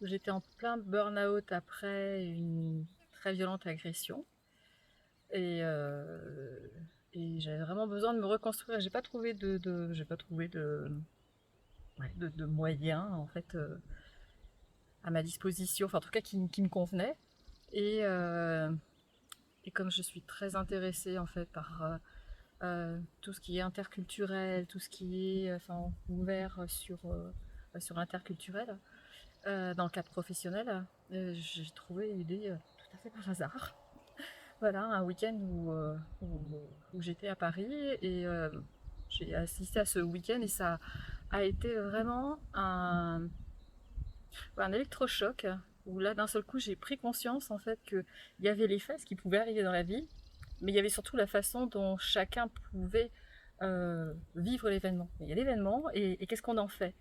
j'étais en plein burn-out après une très violente agression et, euh, et j'avais vraiment besoin de me reconstruire. J'ai pas trouvé de moyens en fait à ma disposition, enfin en tout cas qui me convenait. Et, euh, et comme je suis très intéressée en fait par tout ce qui est interculturel, tout ce qui est enfin, ouvert sur l'interculturel, dans le cadre professionnel, j'ai trouvé l'idée tout à fait par hasard. Voilà, un week-end où j'étais à Paris et j'ai assisté à ce week-end et ça a été vraiment un électrochoc où là d'un seul coup j'ai pris conscience en fait qu'il y avait les faits, ce qui pouvait arriver dans la vie, mais il y avait surtout la façon dont chacun pouvait vivre l'événement. Il y a l'événement et qu'est-ce qu'on en fait.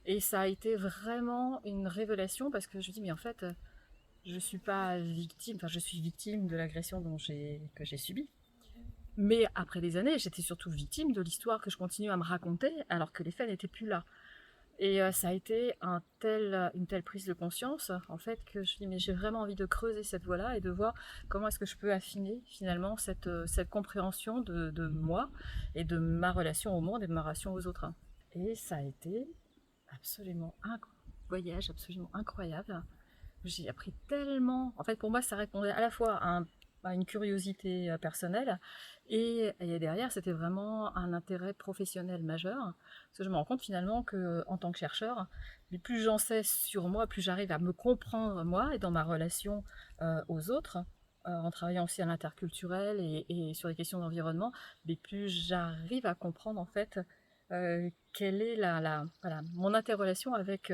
Et ça a été vraiment une révélation parce que je me dis mais en fait je suis pas victime, enfin je suis victime de l'agression que j'ai subie. Mais après des années, j'étais surtout victime de l'histoire que je continue à me raconter alors que les faits n'étaient plus là. Et ça a été une telle prise de conscience, en fait, que je dis, mais j'ai vraiment envie de creuser cette voie-là et de voir comment est-ce que je peux affiner finalement cette compréhension de moi et de ma relation au monde et de ma relation aux autres. Et ça a été absolument un voyage absolument incroyable. J'ai appris tellement. En fait, pour moi, ça répondait à la fois à une curiosité personnelle et derrière, c'était vraiment un intérêt professionnel majeur. Parce que je me rends compte finalement que, en tant que chercheur, plus j'en sais sur moi, plus j'arrive à me comprendre moi et dans ma relation aux autres, en travaillant aussi à l'interculturel et sur les questions d'environnement, mais plus j'arrive à comprendre en fait quelle est voilà, mon interrelation avec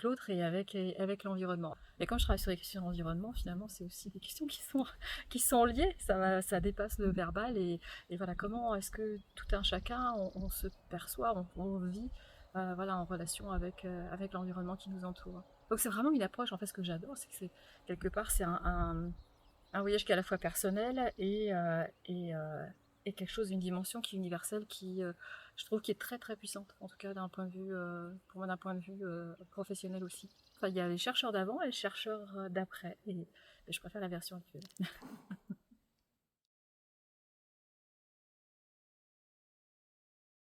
l'autre et avec l'environnement. Et quand je travaille sur les questions d'environnement, finalement, c'est aussi des questions qui sont liées. Ça dépasse le verbal et voilà, comment est-ce que tout un chacun, on se perçoit, on vit voilà, en relation avec l'environnement qui nous entoure. Donc c'est vraiment une approche, en fait, ce que j'adore, c'est que quelque part, c'est un voyage qui est à la fois personnel et quelque chose d'une dimension qui est universelle qui je trouve qui est très très puissante en tout cas d'un point de vue pour moi d'un point de vue professionnel aussi. Enfin il y a les chercheurs d'avant et les chercheurs d'après et je préfère la version actuelle.